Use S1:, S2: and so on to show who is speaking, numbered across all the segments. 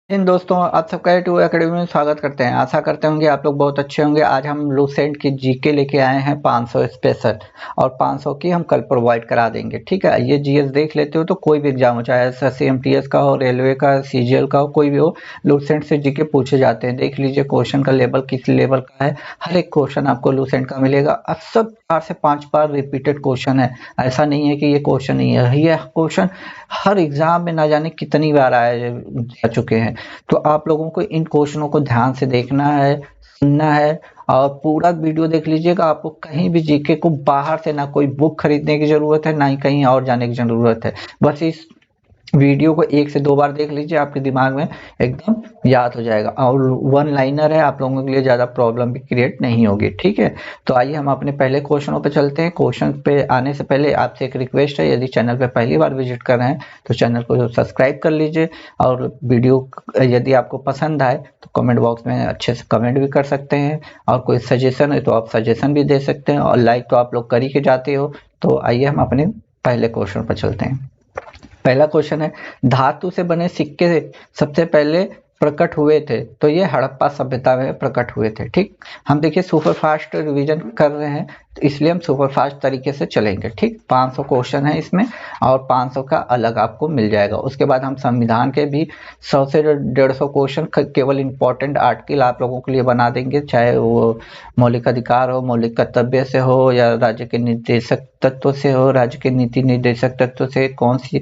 S1: इन दोस्तों आप सबका टू एकेडमी में स्वागत करते हैं। आशा करते होंगे आप लोग बहुत अच्छे होंगे। आज हम लूसेंट की जीके लेके आए हैं 500 स्पेशल, और 500 की हम कल प्रोवाइड करा देंगे। ठीक है, ये जीएस देख लेते हो तो कोई भी एग्जाम हो, चाहे एसएससी एमटीएस का हो, रेलवे का, सीजीएल का हो, कोई भी हो, लूसेंट से जीके पूछे जाते हैं। देख लीजिए क्वेश्चन का लेवल किस लेवल का है। हर एक क्वेश्चन आपको लूसेंट का मिलेगा। अब सब 4 से 5 बार रिपीटेड क्वेश्चन है। ऐसा नहीं है कि ये क्वेश्चन नहीं है, ये क्वेश्चन हर एग्जाम में ना जाने कितनी बार जा चुके हैं। तो आप लोगों को इन क्वेश्चनों को ध्यान से देखना है, सुनना है, और पूरा वीडियो देख लीजिएगा। आपको कहीं भी जीके को बाहर से ना कोई बुक खरीदने की जरूरत है, ना ही कहीं और जाने की जरूरत है। बस इस वीडियो को 1 से 2 बार देख लीजिए, आपके दिमाग में एकदम याद हो जाएगा। और वन लाइनर है, आप लोगों के लिए ज़्यादा प्रॉब्लम भी क्रिएट नहीं होगी। ठीक है, तो आइए हम अपने पहले क्वेश्चनों पे चलते हैं। क्वेश्चन पे आने से पहले आपसे एक रिक्वेस्ट है, यदि चैनल पे पहली बार विजिट कर रहे हैं तो चैनल को सब्सक्राइब कर लीजिए। और वीडियो यदि आपको पसंद आए तो कमेंट बॉक्स में अच्छे से कमेंट भी कर सकते हैं, और कोई सजेशन है तो आप सजेशन भी दे सकते हैं, और लाइक तो आप लोग कर ही के जाते हो। तो आइए हम अपने पहले क्वेश्चन पर चलते हैं। पहला क्वेश्चन है, धातु से बने सिक्के सबसे पहले प्रकट हुए थे, तो ये हड़प्पा सभ्यता में प्रकट हुए थे। ठीक, हम देखिए सुपर फास्ट रिवीजन कर रहे हैं, तो इसलिए हम सुपर फास्ट तरीके से चलेंगे। ठीक, 500 क्वेश्चन है इसमें, और 500 का अलग आपको मिल जाएगा। उसके बाद हम संविधान के भी 100 से 150 क्वेश्चन केवल इंपॉर्टेंट आर्टिकल आप लोगों के लिए बना देंगे, चाहे वो मौलिक अधिकार हो, मौलिक कर्तव्य से हो, या राज्य के निर्देशक तत्व से हो, राज्य के नीति निर्देशक तत्व से कौन सी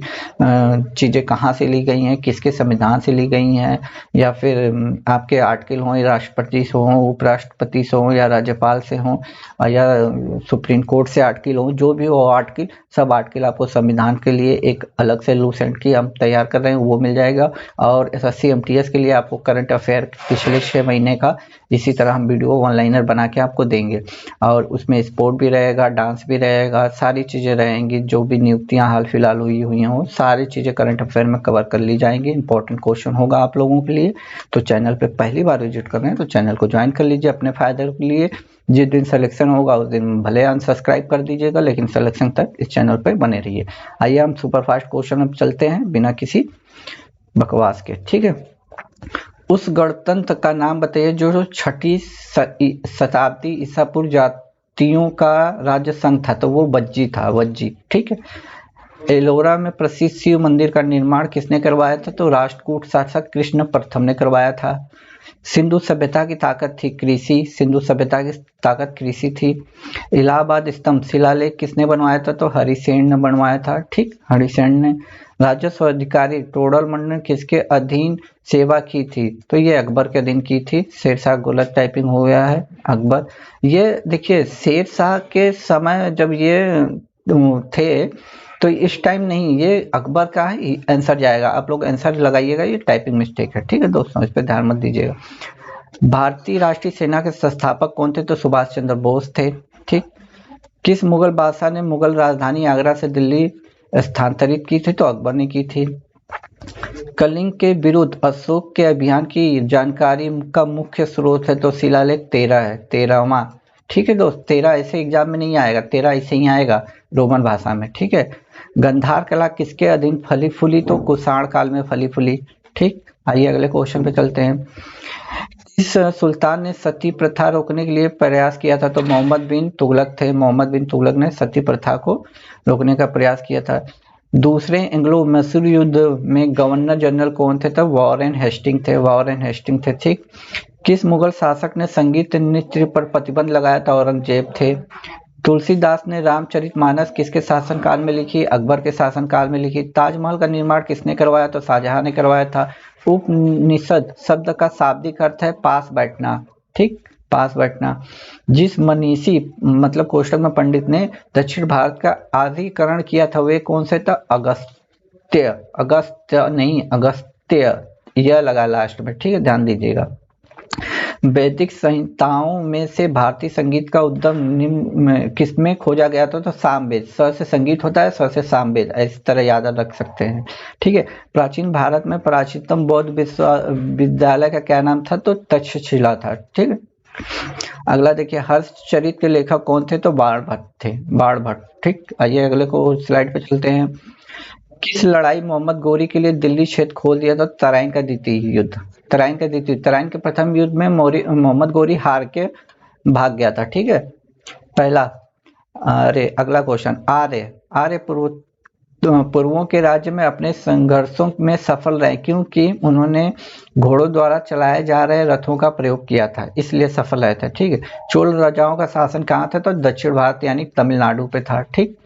S1: चीजें कहाँ से ली गई हैं, किसके संविधान से ली गई हैं, या फिर आपके आर्टिकल हो राष्ट्रपति से हो, उपराष्ट्रपति से हो, या राज्यपाल से हो, या सुप्रीम कोर्ट से आर्टिकल हो, जो भी हो आर्टिकल, सब आर्टिकल आपको संविधान के लिए एक अलग से लूसेंट की हम तैयार कर रहे हैं, वो मिल जाएगा। और एसएससी एमटीएस के लिए आपको करंट अफेयर पिछले 6 महीने का इसी तरह हम वीडियो ऑनलाइनर बना के आपको देंगे। और उसमें स्पोर्ट भी रहेगा, डांस भी रहेगा, सारी चीज़ें रहेंगी। जो भी नियुक्तियां हाल फिलहाल हुई हैं, सारी चीज़ें करंट अफेयर में कवर कर ली जाएंगी। इंपॉर्टेंट क्वेश्चन होगा आप लोगों के लिए। तो चैनल पे पहली बार विजिट कर रहे हैं तो चैनल को ज्वाइन कर लीजिए अपने फायदे के लिए। जिस दिन सिलेक्शन होगा उस दिन भले अनसब्सक्राइब कर दीजिएगा, लेकिन सिलेक्शन तक इस चैनल पर बने रहिए। आइए हम सुपर फास्ट क्वेश्चन में चलते हैं बिना किसी बकवास के। ठीक है, उस गणतंत्र का नाम बताइए जो 6ठी शताब्दी ईसा पूर्व जातियों का राज्य संघ था। तो वो वज्जी था, वज्जी। ठीक है, एलोरा में प्रसिद्ध शिव मंदिर का निर्माण किसने करवाया था? तो राष्ट्रकूट शासक कृष्ण प्रथम ने करवाया था। सिंधु सभ्यता की ताकत थी कृषि, सिंधु सभ्यता की ताकत कृषि थी। इलाहाबाद स्तंभ शिलालेख किसने बनवाया था? तो हरिसेन ने बनवाया था। ठीक, हरिसेन ने। राजस्व अधिकारी टोडरमल ने किसके अधीन सेवा की थी? तो ये अकबर के अधीन की थी। शेरशाह, गलत टाइपिंग हो गया है, अकबर। ये देखिए शेरशाह के समय जब ये थे, तो इस टाइम नहीं, ये अकबर का ही आंसर जाएगा। आप लोग आंसर लगाइएगा, ये टाइपिंग मिस्टेक है। ठीक है दोस्तों, इस पर ध्यान मत दीजिएगा। भारतीय राष्ट्रीय सेना के संस्थापक कौन थे? तो सुभाष चंद्र बोस थे। ठीक, किस मुगल बादशाह ने मुगल राजधानी आगरा से दिल्ली स्थानांतरित की थी? तो अकबर ने की थी। कलिंग के विरुद्ध अशोक के अभियान की जानकारी का मुख्य स्रोत है? तो शिलालेख 13 है, 13वां। ठीक है दोस्त, 13 ऐसे एग्जाम में नहीं आएगा, 13 ऐसे ही आएगा रोमन भाषा में। ठीक है, गंधार कला किसके अधीन फली फूली? तो कुषाण काल में फली फूली। ठीक, आइए अगले क्वेश्चन पे चलते हैं। इस सुल्तान ने सती प्रथा रोकने के लिए प्रयास किया था? तो मोहम्मद बिन तुगलक थे। मोहम्मद बिन तुगलक ने सती प्रथा को रोकने का प्रयास किया था। दूसरे एंग्लो मैसूर युद्ध में गवर्नर जनरल कौन थे? तब वॉरेन हेस्टिंग थे, वॉरेन हेस्टिंग थे। ठीक, किस मुगल शासक ने संगीत नृत्य पर प्रतिबंध लगाया था? औरंगजेब थे। तुलसीदास ने रामचरितमानस किसके शासनकाल में लिखी? अकबर के शासनकाल में लिखी। ताजमहल का निर्माण किसने करवाया? तो शाहजहां ने करवाया था। उपनिषद शब्द का शाब्दिक अर्थ है पास बैठना। ठीक, पास बैठना। जिस मनीषी मतलब कोष्टक में पंडित ने दक्षिण भारत का आधिकरण किया था वे कौन से था? अगस्त्य, अगस्त्य नहीं, अगस्त्य, यह लगा लास्ट में। ठीक है, ध्यान दीजिएगा। वैदिक संहिताओं में से भारतीय संगीत का उद्गम निम्न किसमें खोजा गया था? तो सामवेद। स से संगीत होता है, स से सामवेद, इस तरह याद रख सकते हैं। ठीक है, प्राचीन भारत में प्राचीनतम बौद्ध विश्वविद्यालय का क्या नाम था? तो तक्षशिला था। ठीक है, अगला देखिए, हर्षचरित के लेखक कौन थे? तो बाणभट्ट थे, बाणभट्ट। ठीक, आइए अगले को स्लाइड पे चलते हैं। किस लड़ाई मोहम्मद गोरी के लिए दिल्ली क्षेत्र खोल दिया था? तराइन का द्वितीय युद्ध। तराइन के प्रथम युद्ध में मोहम्मद गोरी हार के भाग गया था। ठीक है, पहला। अरे अगला क्वेश्चन, आर्य पूर्वों के राज्य में अपने संघर्षों में सफल रहे क्योंकि उन्होंने घोड़ों द्वारा चलाए जा रहे रथों का प्रयोग किया था, इसलिए सफल रहे थे। ठीक है, चोल राजाओं का शासन कहाँ था? तो दक्षिण भारत यानी तमिलनाडु पे था। ठीक,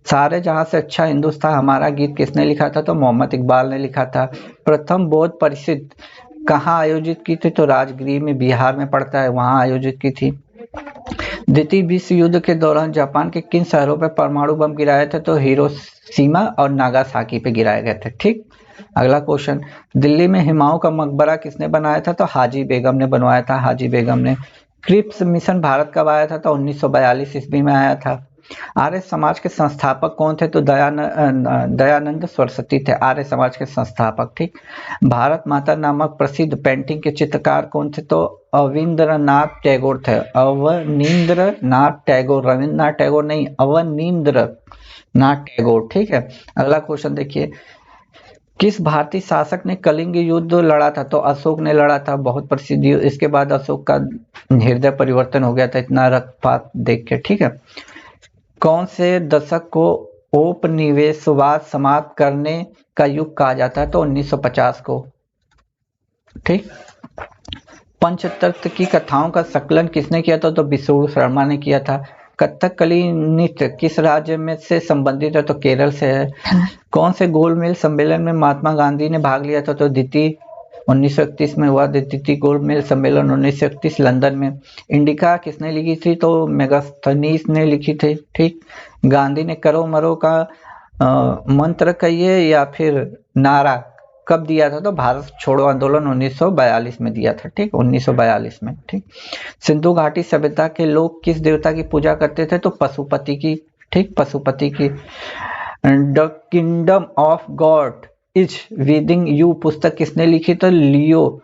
S1: सारे जहां से अच्छा हिंदुस्तान हमारा गीत किसने लिखा था? तो मोहम्मद इकबाल ने लिखा था। प्रथम बौद्ध परिषद कहाँ आयोजित की थी? तो राजगीर में, बिहार में पड़ता है, वहां आयोजित की थी। द्वितीय विश्व युद्ध के दौरान जापान के किन शहरों पर परमाणु बम गिराए थे? तो हिरोशिमा और नागासाकी पे गिराए गए थे। ठीक, अगला क्वेश्चन, दिल्ली में हुमायूं का मकबरा किसने बनाया था? तो हाजी बेगम ने बनवाया था, हाजी बेगम ने। क्रिप्स मिशन भारत कब आया था? तो 1942 ईस्वी में आया था। आर्य समाज के संस्थापक कौन थे? तो दयानंद सरस्वती थे आर्य समाज के संस्थापक। ठीक, भारत माता नामक प्रसिद्ध पेंटिंग के चित्रकार कौन थे? तो अवनींद्रनाथ टैगोर थे। अवनींद्रनाथ टैगोर, रविंद्रनाथ टैगोर नहीं, अवनींद्रनाथ टैगोर। ठीक है, अगला क्वेश्चन देखिए, किस भारतीय शासक ने कलिंग युद्ध लड़ा था? तो अशोक ने लड़ा था, बहुत प्रसिद्ध। इसके बाद अशोक का हृदय परिवर्तन हो गया था इतना रक्तपात देख के। ठीक है, कौन से दशक को औपनिवेशवाद समाप्त करने का युग कहा जाता है? तो 1950 को। ठीक, पंचतंत्र की कथाओं का संकलन किसने किया था? तो विष्णु शर्मा ने किया था। कथकली नृत्य किस राज्य में से संबंधित है? तो केरल से है। कौन से गोलमेज सम्मेलन में महात्मा गांधी ने भाग लिया था? तो द्वितीय 1931 में हुआ द्वितीय गोलमेज सम्मेलन 1931 लंदन में। इंडिका किसने लिखी थी? तो मेगास्थनीज ने लिखी थी। ठीक, गांधी ने करो मरो का मंत्र कहिए या फिर नारा कब दिया था? तो भारत छोड़ो आंदोलन 1942 में दिया था। ठीक, 1942 में। ठीक, सिंधु घाटी सभ्यता के लोग किस देवता की पूजा करते थे? तो पशुपति की। ठीक, पशुपति की। The kingdom of God is within you पुस्तक किसने लिखी? तो लियो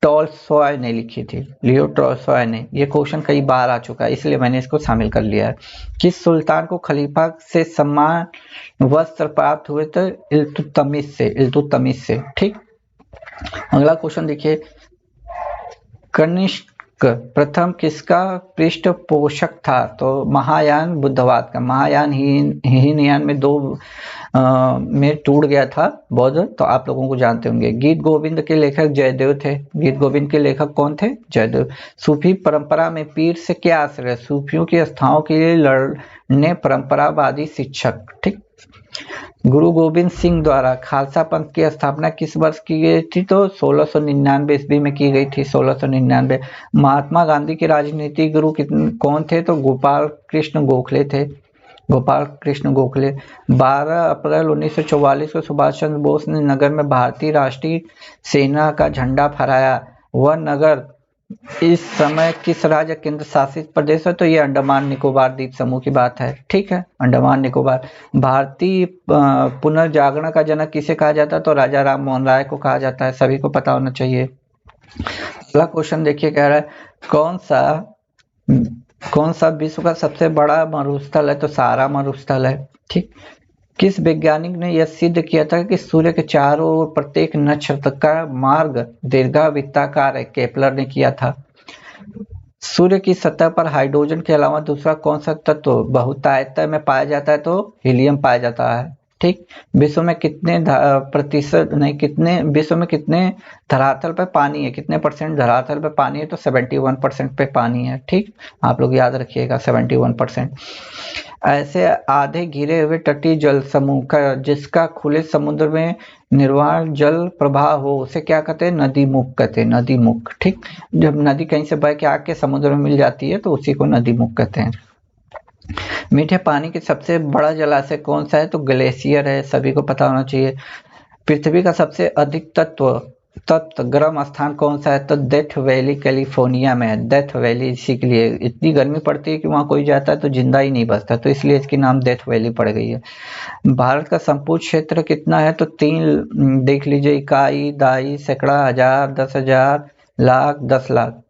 S1: टॉलस्टॉय ने लिखी थी, लियो टॉलस्टॉय ने। ये क्वेश्चन कई बार आ चुका है इसलिए मैंने इसको शामिल कर लिया है। किस सुल्तान को खलीफा से सम्मान वस्त्र प्राप्त हुए? तो इल्तुतमिश से। ठीक, अगला क्वेश्चन देखिए, कनिष्क प्रथम किसका पृष्ठपोषक था? तो महायान बुद्धवाद का। महायान हीनयान में दो में टूट गया था बौद्ध, तो आप लोगों को जानते होंगे। गीत गोविंद के लेखक जयदेव थे। गीत गोविंद के लेखक कौन थे? जयदेव। सूफी परंपरा में पीर से क्या आश्रय? सूफियों की आस्थाओं के लिए लड़ने परंपरावादी शिक्षक। ठीक, गुरु गोविंद सिंह द्वारा खालसा पंथ की स्थापना किस वर्ष की गई थी? तो 1699 ईस्वी में की गई थी, 1699। महात्मा गांधी के राजनीतिक गुरु कौन थे? तो गोपाल कृष्ण गोखले थे, गोपाल कृष्ण गोखले। 12 अप्रैल 1944 को सुभाष चंद्र बोस ने नगर में भारतीय राष्ट्रीय सेना का झंडा फहराया। वह नगर इस समय किस राज्य केंद्र शासित प्रदेश है? तो ये अंडमान निकोबार द्वीप समूह की बात है। ठीक है, अंडमान निकोबार। भारतीय पुनर्जागरण का जनक किसे कहा जाता है? तो राजा राम मोहन राय को कहा जाता है, सभी को पता होना चाहिए। अगला क्वेश्चन देखिए, कह रहा है कौन सा विश्व का सबसे बड़ा मरुस्थल है? तो सहारा मरुस्थल है। ठीक, किस वैज्ञानिक ने यह सिद्ध किया था कि सूर्य के चारों ओर प्रत्येक नक्षत्र का मार्ग दीर्घवृत्ताकार है? केपलर ने किया था। सूर्य की सतह पर हाइड्रोजन के अलावा दूसरा कौन सा तत्व बहुतायत में पाया जाता है? तो हीलियम पाया जाता है। ठीक, विश्व में कितने धरातल पे पानी है? कितने परसेंट धरातल पे पानी है? तो 71% पे पानी है। ठीक, आप लोग याद रखिएगा 71%। ऐसे आधे घिरे हुए तटीय जल समूह का जिसका खुले समुद्र में निर्वाण जल प्रवाह हो उसे क्या कहते हैं? नदी मुख कहते हैं, नदी मुख। ठीक, जब नदी कहीं से बह के आके समुद्र में मिल जाती है तो उसी को नदी मुख कहते हैं। मीठे पानी के सबसे बड़ा जलाशय कौन सा है? तो ग्लेशियर है, सभी को पता होना चाहिए। पृथ्वी का सबसे अधिक तप्त गर्म स्थान कौन सा है? तो डेथ वैली कैलिफोर्निया में है। डेथ वैली इसी के लिए इतनी गर्मी पड़ती है कि वहां कोई जाता है तो जिंदा ही नहीं बचता, तो इसलिए इसकी नाम डेथ वैली पड़ गई है। भारत का संपूर्ण क्षेत्र कितना है? तो 3 देख लीजिए, इकाई, दहाई, सैकड़ा, हजार, 10,000, लाख, 10 लाख।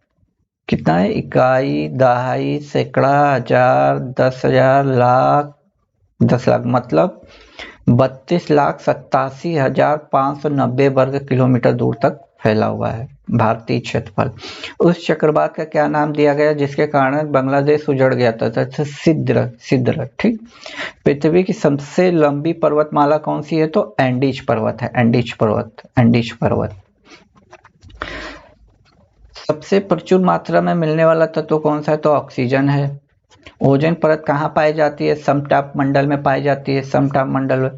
S1: कितना है? इकाई, दहाई, सैकड़ा, हजार, 10,000, लाख, 10 लाख। मतलब 32,87,590 वर्ग किलोमीटर दूर तक फैला हुआ है भारतीय क्षेत्रफल। उस चक्रवात का क्या नाम दिया गया जिसके कारण बांग्लादेश उजड़ गया था? सिद्र। ठीक। पृथ्वी की सबसे लंबी पर्वतमाला कौन सी है? तो एंडीज पर्वत है, एंडीज पर्वत। सबसे प्रचुर मात्रा में मिलने वाला तत्व कौन सा है? तो ऑक्सीजन है। ओजोन परत कहाँ पाई जाती है? समताप मंडल में पाई जाती है, समताप मंडल में।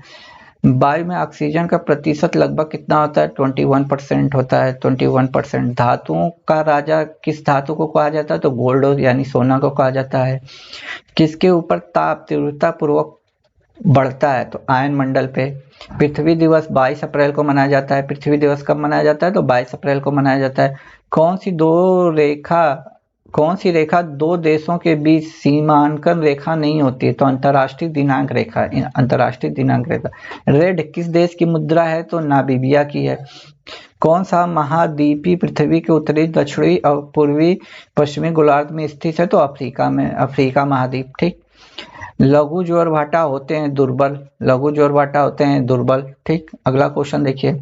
S1: वायु में ऑक्सीजन का प्रतिशत लगभग कितना होता है? 21% होता है, 21%। धातुओं का राजा किस धातु को कहा जाता है? तो गोल्ड यानी सोना को कहा जाता है। किसके ऊपर ताप तीव्रता पूर्वक बढ़ता है? तो आयन मंडल पे। पृथ्वी दिवस 22 अप्रैल को मनाया जाता है। पृथ्वी दिवस कब मनाया जाता है? तो 22 अप्रैल को मनाया जाता है। कौन सी रेखा दो देशों के बीच सीमांकन रेखा नहीं होती है? तो अंतर्राष्ट्रीय दिनांक रेखा। रेड किस देश की मुद्रा है? तो नामीबिया की है। कौन सा महाद्वीपी पृथ्वी के उत्तरी, दक्षिणी और पूर्वी पश्चिमी गोलार्ध में स्थित है? तो अफ्रीका महाद्वीप। ठीक। लघु ज्वारभाटा होते हैं दुर्बल। ठीक। अगला क्वेश्चन देखिए।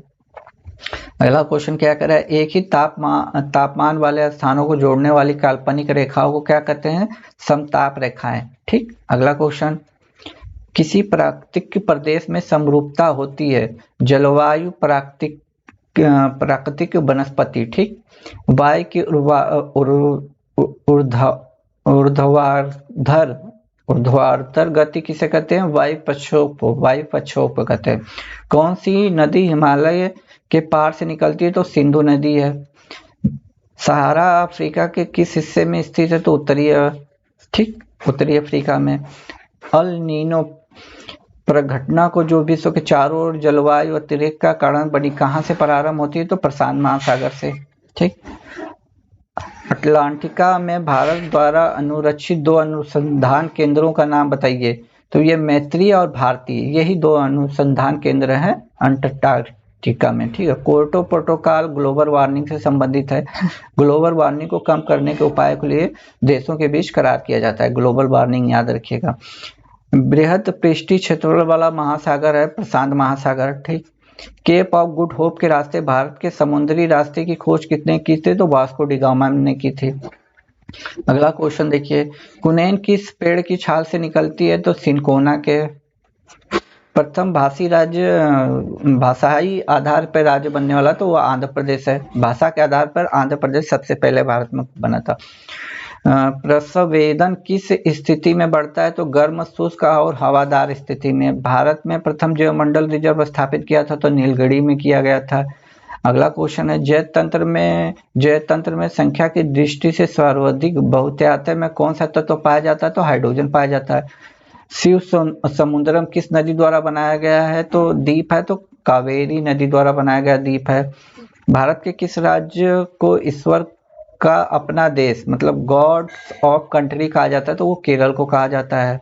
S1: अगला क्वेश्चन क्या कह रहा है? एक ही तापमान वाले स्थानों को जोड़ने वाली काल्पनिक रेखाओं को क्या कहते हैं? समताप रेखाएं। ठीक। अगला क्वेश्चन, किसी प्राकृतिक प्रदेश में समरूपता होती है? जलवायु, प्राकृतिक वनस्पति। ठीक। वायु की ऊर्ध्वाधर गति किसे कहते हैं? वायु प्रक्षोभ कहते हैं। कौन सी नदी हिमालय के पार से निकलती है? तो सिंधु नदी है। सहारा अफ्रीका के किस हिस्से में स्थित है? तो उत्तरी अफ्रीका में। अल नीनो प्रघटना को जो विश्व के चारों ओर जलवायु अतिरेक का कारण बनी, कहां से प्रारंभ होती है? तो प्रशांत महासागर से। ठीक। अटलांटिका में भारत द्वारा अनुरक्षित 2 अनुसंधान केंद्रों का नाम बताइए। तो ये मैत्री और भारती, यही 2 अनुसंधान केंद्र हैं अंटार्कटिका में। ठीक है। क्योटो प्रोटोकॉल ग्लोबल वार्मिंग से संबंधित है। ग्लोबल वार्मिंग को कम करने के उपाय के लिए देशों के बीच करार किया जाता है। ग्लोबल वार्मिंग याद रखिएगा। बृहद पृष्ठीय क्षेत्रफल वाला महासागर है प्रशांत महासागर। ठीक। केप ऑफ गुड होप के रास्ते, भारत के समुद्री रास्ते की खोज कितने की थी? तो वास्को डी गामा ने की थी। अगला क्वेश्चन देखिए। कुनैन किस पेड़ की छाल से निकलती है? तो सिनकोना के। प्रथम भाषाई आधार पर राज्य बनने वाला तो वो आंध्र प्रदेश है। भाषा के आधार पर आंध्र प्रदेश सबसे पहले भारत में बना था। प्रसवेदन किस स्थिति में बढ़ता है? तो गर्म, शुष्क और हवादार स्थिति में। भारत में प्रथम जैवमंडल रिजर्व स्थापित किया था तो नीलगिरी में किया गया था। अगला क्वेश्चन है, जैवतंत्र में संख्या की दृष्टि से सर्वाधिक बहुतायत में कौन सा तत्व पाया जाता है? तो हाइड्रोजन पाया जाता है। शिव समुद्रम किस नदी द्वारा बनाया गया है? तो द्वीप है, तो कावेरी नदी द्वारा बनाया गया द्वीप है। भारत के किस राज्य को ईश्वर का अपना देश मतलब गॉड्स ऑफ कंट्री कहा जाता है? तो वो केरल को कहा जाता है।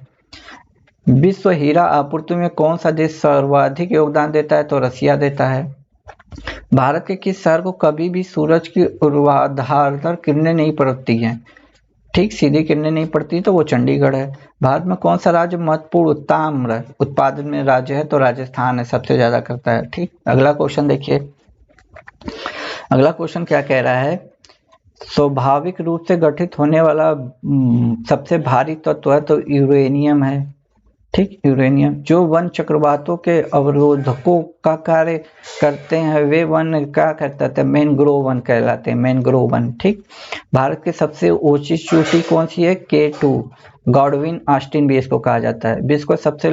S1: विश्व हीरा आपूर्ति में कौन सा देश सर्वाधिक योगदान देता है? तो रसिया देता है। भारत के किस शहर को कभी भी सूरज की ऊर्ध्वाधर किरणें नहीं पड़ती हैं? ठीक, सीधी किरणें नहीं पड़ती, तो वो चंडीगढ़ है। भारत में कौन सा राज्य महत्वपूर्ण ताम्र उत्पादन में राज्य है? तो राजस्थान है, सबसे ज्यादा करता है। ठीक। अगला क्वेश्चन देखिए। अगला क्वेश्चन क्या कह रहा है? स्वाभाविक रूप से गठित होने वाला सबसे भारी तत्व है तो यूरेनियम है। ठीक, यूरेनियम। जो वन चक्रवातों के अवरोधकों का कार्य करते हैं वे वन क्या कहते हैं? मैनग्रोव वन कहलाते हैं, मैनग्रोव वन। ठीक। भारत की सबसे ऊंची चोटी कौन सी है? K2 गॉडविन ऑस्टिन भी इसको कहा जाता है। विश्व का सबसे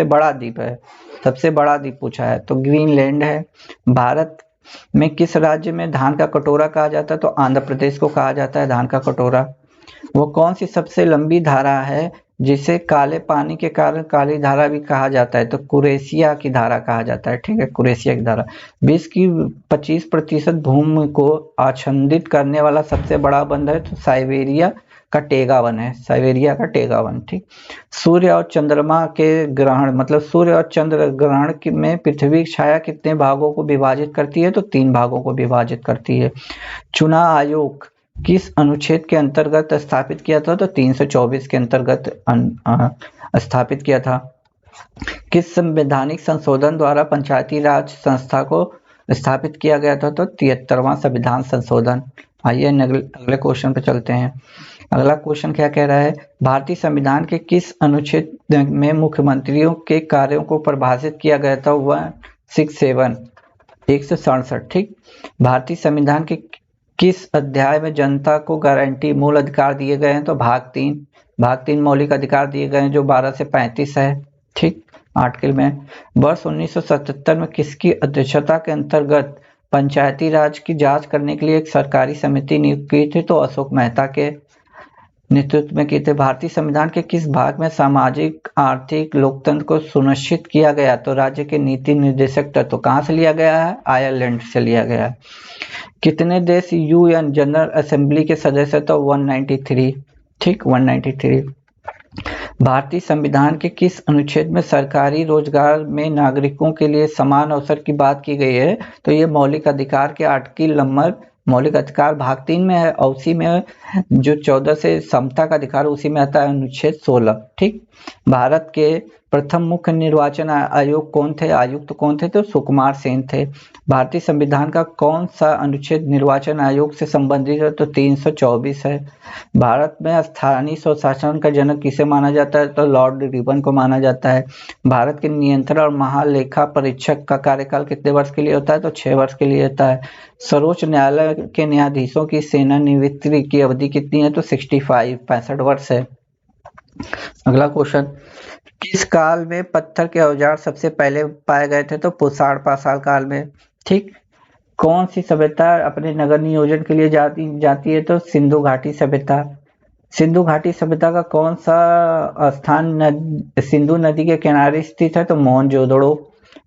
S1: बड़ा द्वीप है, सबसे बड़ा द्वीप पूछा है तो ग्रीनलैंड है। भारत में किस राज्य में धान का कटोरा कहा जाता है? तो आंध्र प्रदेश को कहा जाता है धान का कटोरा। वो कौन सी सबसे लंबी धारा है जिसे काले पानी के कारण काली धारा भी कहा जाता है? तो कुरेशिया की धारा कहा जाता है। ठीक है, कुरेशिया की धारा। विश्व की 25% भूमि को आच्छादित करने वाला सबसे बड़ा बंद है तो साइबेरिया का टेगा वन है, साइबेरिया का टेगा वन। ठीक। सूर्य और चंद्रमा के ग्रहण मतलब सूर्य और चंद्र ग्रहण में पृथ्वी की छाया कितने भागों को विभाजित करती है? तो 3 भागों को विभाजित करती है। चुनाव आयोग किस अनुच्छेद के अंतर्गत स्थापित किया था? तो 324 के अंतर्गत स्थापित किया था। किस संवैधानिक संशोधन द्वारा पंचायती राज संस्था को स्थापित किया गया था? तो 73वां संविधान संशोधन। आइए अगले क्वेश्चन पे चलते हैं। अगला क्वेश्चन क्या कह रहा है? भारतीय संविधान के किस अनुच्छेद में मुख्यमंत्रियों के कार्यों को परिभाषित किया गया था? 167 167। ठीक। भारतीय संविधान के किस अध्याय में जनता को गारंटी मूल अधिकार दिए गए हैं? तो भाग 3 मौलिक अधिकार दिए गए हैं जो 12 से 35 है। ठीक। आर्टिकल में वर्ष 1977 में किसकी अध्यक्षता के अंतर्गत पंचायती राज की जांच करने के लिए एक सरकारी समिति नियुक्त की थी? तो अशोक मेहता के नेतृत्व में की थी। भारतीय संविधान के किस भाग में सामाजिक आर्थिक लोकतंत्र को सुनिश्चित किया गया? तो राज्य के नीति निर्देशक तत्व कहाँ से लिया गया है? आयरलैंड से लिया गया है। कितने देश यूएन जनरल असेंबली के सदस्य? तो 193। ठीक, 193। भारतीय संविधान के किस अनुच्छेद में सरकारी रोजगार में नागरिकों के लिए समान अवसर की बात की गई है? तो ये मौलिक अधिकार के आर्टिकल नंबर मौलिक अधिकार भाग 3 में है और उसी में जो 14 से समता का अधिकार उसी में आता है अनुच्छेद 16। ठीक। भारत के प्रथम मुख्य निर्वाचन आयुक्त कौन थे? तो सुकुमार सेन थे। भारतीय संविधान का कौन सा अनुच्छेद निर्वाचन आयोग से संबंधित है? तो 324 है। भारत में स्थानीय स्वशासन का जनक किसे माना जाता है? तो लॉर्ड रिपन को माना जाता है। भारत के नियंत्रण और महालेखा परीक्षक का कार्यकाल कितने वर्ष के लिए होता है? तो 6 वर्ष के लिए होता है। सर्वोच्च न्यायालय के न्यायाधीशों की सेवानिवृत्ति की अवधि कितनी है? तो 65 वर्ष है। अगला क्वेश्चन, किस काल में पत्थर के औजार सबसे पहले पाए गए थे? तो पुसाड़ पाषाण काल में। ठीक। कौन सी सभ्यता अपने नगर नियोजन के लिए जाती है? तो सिंधु घाटी सभ्यता। सिंधु घाटी सभ्यता का कौन सा स्थान सिंधु नदी के किनारे स्थित है? तो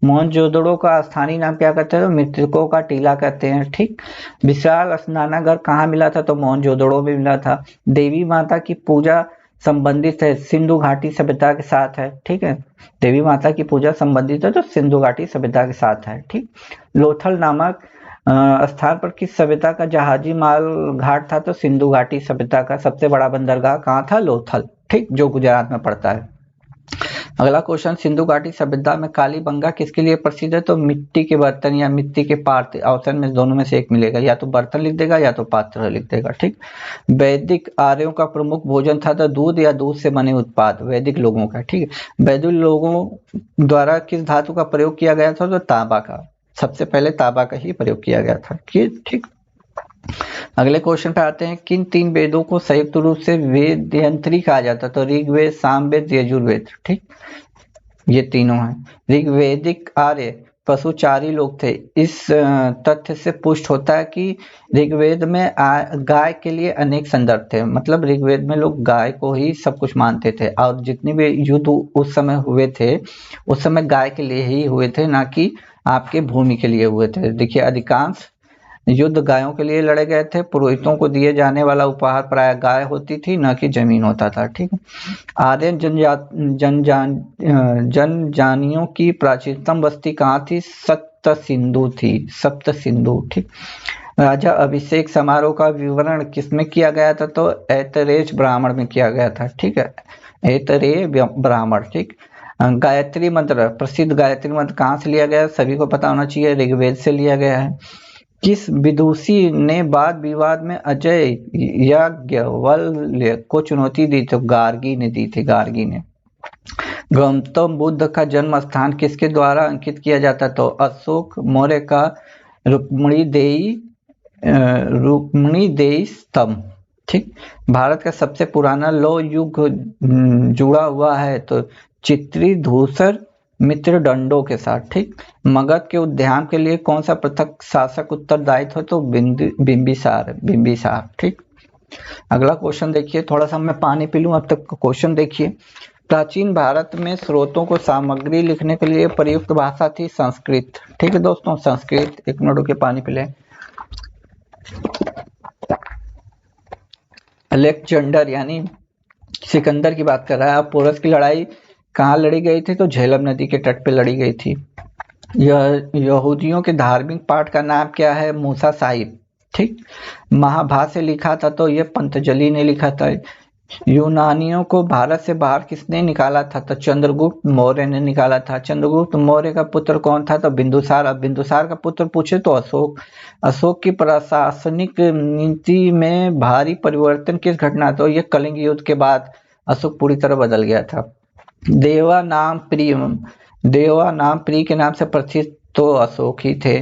S1: मोहनजोदड़ो का स्थानीय नाम क्या कहते हैं? तो मृतकों का टीला कहते हैं। ठीक। विशाल स्नानागार कहाँ मिला था? तो मोहनजोदड़ो में मिला था। देवी माता की पूजा संबंधित है सिंधु घाटी सभ्यता के साथ है। ठीक है, देवी माता की पूजा संबंधित है तो सिंधु घाटी सभ्यता के साथ है। ठीक। लोथल नामक स्थान पर किस सभ्यता का जहाजी माल घाट था? तो सिंधु घाटी सभ्यता का। सबसे बड़ा बंदरगाह कहाँ था? लोथल। ठीक, जो गुजरात में पड़ता है। अगला क्वेश्चन, सिंधु घाटी सभ्यता में कालीबंगा किसके लिए प्रसिद्ध है? तो मिट्टी के बर्तन या मिट्टी के पात्र। ऑप्शन में दोनों में से एक मिलेगा, या तो बर्तन लिख देगा या तो पात्र लिख देगा। ठीक। वैदिक आर्यों का प्रमुख भोजन था तो दूध या दूध से बने उत्पाद वैदिक लोगों का। ठीक है। वैदिक लोगों द्वारा किस धातु का प्रयोग किया गया था? तो तांबा का। सबसे पहले तांबा का ही प्रयोग किया गया था। ठीक। अगले क्वेश्चन पे आते हैं, किन 3 वेदों को संयुक्त रूप से वेदयंत्री कहा जाता? तो ऋग्वेद, सामवेद, यजुर्वेद। ठीक, ये तीनों हैं। ऋग्वेदिक आर्य पशुचारी लोग थे। इस तथ्य से पुष्ट होता है कि ऋग्वेद में गाय के लिए अनेक संदर्भ थे। मतलब ऋग्वेद में लोग गाय को ही सब कुछ मानते थे और जितने भी युद्ध उस समय हुए थे उस समय गाय के लिए ही हुए थे, ना कि आपके भूमि के लिए हुए थे। देखिए, अधिकांश युद्ध गायों के लिए लड़े गए थे। पुरोहितों को दिए जाने वाला उपहार प्राय गाय होती थी, न कि जमीन होता था। ठीक। आर्य जनजानियों की प्राचीनतम बस्ती कहाँ थी? सप्त सिंधु थी। सप्त सिंधु। ठीक। राजा अभिषेक समारोह का विवरण किसमें किया गया था? तो ऐतरेय ब्राह्मण में किया गया था। ठीक है, ऐतरेय ब्राह्मण। ठीक। गायत्री मंत्र, प्रसिद्ध गायत्री मंत्र कहाँ से लिया गया? सभी को पता होना चाहिए, ऋग्वेद से लिया गया है। किस विदुषी ने वाद विवाद में अजय याज्ञवल्क्य को चुनौती दी? तो गार्गी ने दी थी। गार्गी ने। गौतम बुद्ध का जन्म स्थान किसके द्वारा अंकित किया जाता? तो अशोक मौर्य का रुक्मिणी देई स्तंभ। ठीक। भारत का सबसे पुराना लौह युग जुड़ा हुआ है तो चित्री धूसर मित्र दंडों के साथ। ठीक। मगध के उद्यान के लिए कौन सा पृथक शासक उत्तरदायी था? तो बिंबिसार। ठीक। अगला क्वेश्चन देखिए, थोड़ा सा मैं पानी पी लूं अब तक क्वेश्चन देखिए। प्राचीन भारत में स्रोतों को सामग्री लिखने के लिए प्रयुक्त भाषा थी संस्कृत। ठीक है दोस्तों, संस्कृत। 1 मिनट के पानी पी लें। अलेक्जेंडर यानी सिकंदर की बात कर रहा है। अब पोरस की लड़ाई कहाँ लड़ी गई थी? तो झेलम नदी के तट पे लड़ी गई थी। यहूदियों के धार्मिक पाठ का नाम क्या है? मूसा साहिब। ठीक। महाभाष्य लिखा था तो ये पंतजलि ने लिखा था। यूनानियों को भारत से बाहर किसने निकाला था? तो चंद्रगुप्त मौर्य ने निकाला था। चंद्रगुप्त मौर्य का पुत्र कौन था? तो बिंदुसार। अब बिंदुसार का पुत्र पूछे तो अशोक। अशोक की प्रशासनिक नीति में भारी परिवर्तन किस घटना? तो ये कलिंग युद्ध के बाद अशोक पूरी तरह बदल गया था। देवा नाम प्रिय के नाम से प्रसिद्ध तो अशोक ही थे।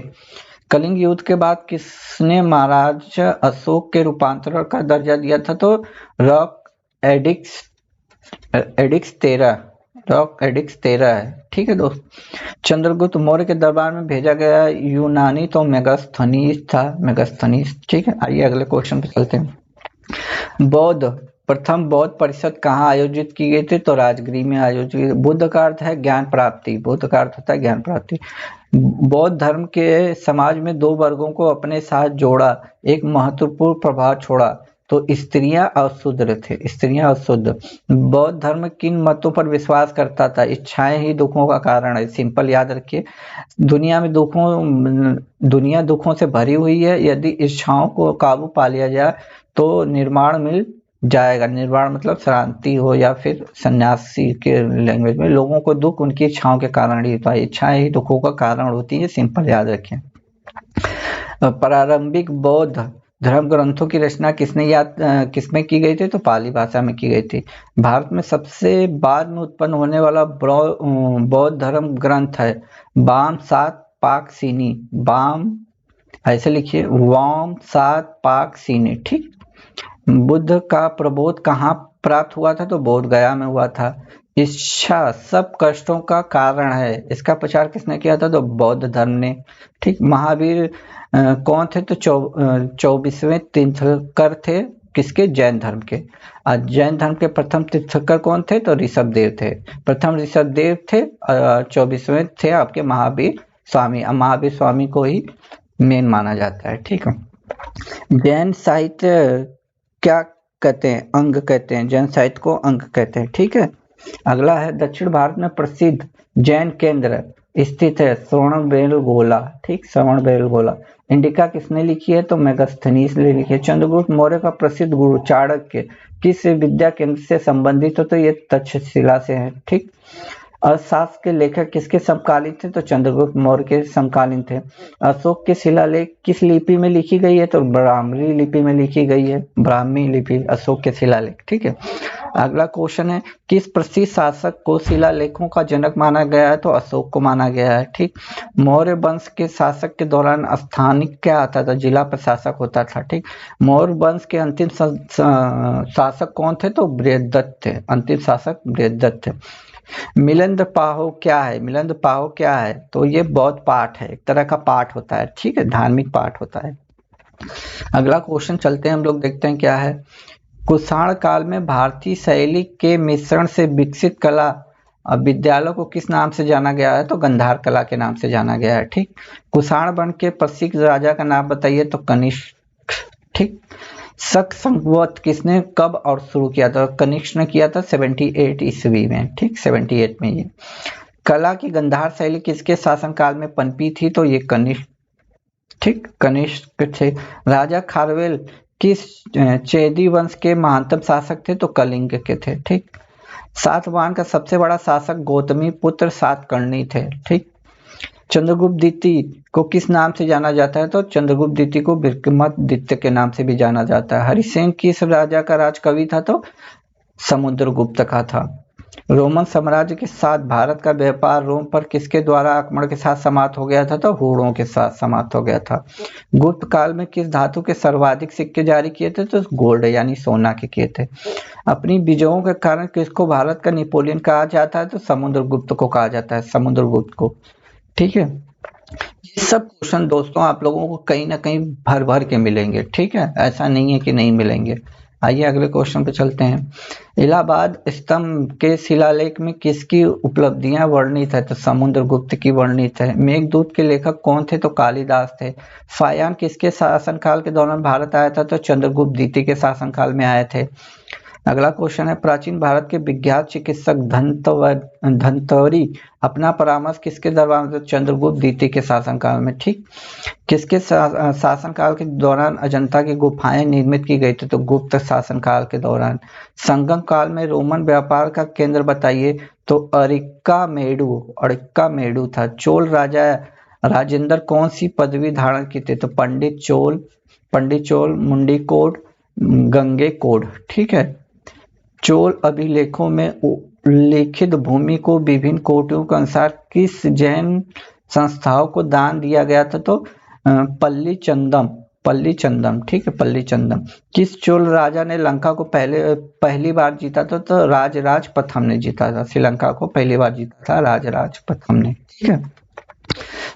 S1: कलिंग युद्ध के बाद किसने महाराज अशोक के रूपांतरण का दर्जा दिया था? तो रॉक एडिक्स 13 है। ठीक है दोस्त। चंद्रगुप्त मौर्य के दरबार में भेजा गया यूनानी तो मेगास्थनीज था। ठीक है। आइए अगले क्वेश्चन पे चलते हैं। प्रथम बौद्ध परिषद कहाँ आयोजित की गई थी? तो राजगृह में आयोजित की। बुद्ध का अर्थ है ज्ञान प्राप्ति। बुद्ध का अर्थ होता है ज्ञान प्राप्ति। बौद्ध धर्म के समाज में दो वर्गों को अपने साथ जोड़ा, एक महत्वपूर्ण प्रभाव छोड़ा। तो स्त्रियां और शूद्र थे। स्त्रियां और शूद्र। बौद्ध धर्म किन मतों पर विश्वास करता था? इच्छाएं ही दुखों का कारण है। सिंपल याद रखिए। दुनिया दुखों से भरी हुई है। यदि इच्छाओं को काबू पा लिया जाए तो निर्माण मिल जाएगा। निर्वाण मतलब शांति हो, या फिर सन्यासी के लैंग्वेज में लोगों को दुख उनकी इच्छाओं के कारण ही होता है। इच्छाएं ही दुखों का कारण होती है। सिंपल याद रखें। प्रारंभिक बौद्ध धर्म ग्रंथों की रचना किसमें की गई थी? तो पाली भाषा में की गई थी। भारत में सबसे बाद में उत्पन्न होने वाला बौद्ध धर्म ग्रंथ है वाम सात पाक सीनी। वाम ऐसे लिखिए, वाम सात पाक सीनी। ठीक। बुद्ध का प्रबोध कहाँ प्राप्त हुआ था? तो बोध गया में हुआ था। इच्छा सब कष्टों का कारण है, इसका प्रचार किसने किया था? तो बौद्ध धर्म ने। ठीक। महावीर कौन थे? तो 24वें तीर्थंकर थे। किसके? जैन धर्म के। जैन धर्म के प्रथम तीर्थंकर कौन थे? तो ऋषभदेव थे। प्रथम ऋषभदेव थे। 24वें थे आपके महावीर स्वामी। अब महावीर स्वामी को ही मेन माना जाता है। ठीक है। जैन साहित्य क्या कहते हैं? अंग कहते हैं। जैन साहित्य को अंग कहते हैं। ठीक है। अगला है दक्षिण भारत में प्रसिद्ध जैन केंद्र स्थित है श्रवणबेलगोला। ठीक। श्रवणबेलगोला। इंडिका किसने लिखी है? तो मेगास्थनीज ने लिखी है। चंद्रगुप्त मौर्य का प्रसिद्ध गुरु चाणक्य किस विद्या केंद्र से संबंधित हो? तो ये तक्षशिला से है। ठीक। अर्थशास्त्र के लेखक किसके समकालीन थे? तो चंद्रगुप्त मौर्य के समकालीन थे। अशोक के शिलालेख किस लिपि में लिखी गई है? तो ब्राह्मी लिपि में लिखी गई है। ब्राह्मी लिपि अशोक के शिलालेख। ठीक है। अगला क्वेश्चन है किस प्रसिद्ध शासक को शिलालेखों का जनक माना गया है? तो अशोक को माना गया है। ठीक। मौर्य वंश के शासक के दौरान स्थानिक क्या आता था? जिला प्रशासक होता था। ठीक। मौर्य वंश के अंतिम शासक कौन थे? तो बृहद्रथ थे। अंतिम शासक बृहद्रथ थे। मिलिंद पाहो क्या है? मिलिंद पाहो क्या है? तो ये बौद्ध पाठ है, एक तरह का पाठ होता है। ठीक है। धार्मिक पाठ होता है। अगला क्वेश्चन चलते हैं हम लोग, देखते हैं क्या है। कुषाण काल में भारतीय शैली के मिश्रण से विकसित कला विद्यालय को किस नाम से जाना गया है? तो गंधार कला के नाम से जाना गया है। ठीक। कुषाण वंश के प्रसिद्ध राजा का नाम बताइए? तो कनिष्क। ठीक। शक संवत किसने कब और शुरू किया था? कनिष्क ने किया था 78 ईस्वी में। ठीक। 78 में। ये कला की गंधार शैली किसके शासनकाल में पनपी थी? तो ये कनिष्क। ठीक। कनिष्क थे। राजा खारवेल किस चेदी वंश के महानतम शासक थे? तो कलिंग के थे। ठीक। सातवाहन का सबसे बड़ा शासक गौतमी पुत्र सातकर्णी थे। ठीक। चंद्रगुप्त द्वितीय को किस नाम से जाना जाता है? तो चंद्रगुप्त द्वितीय को विक्रमादित्य के नाम से भी जाना जाता है। हरिसेन किस राजा का राजकवि था? तो समुद्रगुप्त का था। रोमन साम्राज्य के साथ भारत का व्यापार रोम पर किसके द्वारा आक्रमण के साथ समाप्त हो गया था? तो हुणों के साथ समाप्त हो गया था। गुप्त काल में किस धातु के सर्वाधिक सिक्के जारी किए थे? तो गोल्ड यानी सोना के किए थे। अपनी विजयों के कारण किसको भारत का नेपोलियन कहा जाता है? तो समुद्रगुप्त को कहा जाता है। समुद्रगुप्त को। ठीक है। ये सब क्वेश्चन दोस्तों आप लोगों को कहीं ना कहीं भर भर के मिलेंगे। ठीक है। ऐसा नहीं है कि नहीं मिलेंगे। आइए अगले क्वेश्चन पे चलते हैं। इलाहाबाद स्तंभ के शिलालेख में किसकी उपलब्धियां वर्णित है? तो समुद्रगुप्त की वर्णित है। मेघदूत के लेखक कौन थे? तो कालिदास थे। फायान किसके शासनकाल के दौरान भारत आया था? तो चंद्रगुप्त द्वितीय के शासनकाल में आए थे। अगला क्वेश्चन है, प्राचीन भारत के विख्यात चिकित्सक धन्वंतरी अपना परामर्श किसके दरबार में? चंद्रगुप्त द्वितीय के शासनकाल में। ठीक, किसके शासनकाल के दौरान अजंता की गुफाएं निर्मित की गई थी? तो गुप्त शासनकाल के दौरान। संगम काल में रोमन व्यापार का केंद्र बताइए? तो अरिक्का मेडू था। चोल राजा राजेंद्र कौन सी पदवी धारण की थी? तो पंडित चोल, मुंडीकोड, गंगेकोड। ठीक है। चोल अभिलेखों में उल्लिखित भूमि को विभिन्न कोटियों के अनुसार किस जैन संस्थाओं को दान दिया गया था? तो पल्ली चंदम। ठीक है, पल्ली चंदम। किस चोल राजा ने लंका को पहली बार जीता था? तो राजराज प्रथम ने जीता था। श्रीलंका को पहली बार जीता था राजराज प्रथम ने। ठीक है।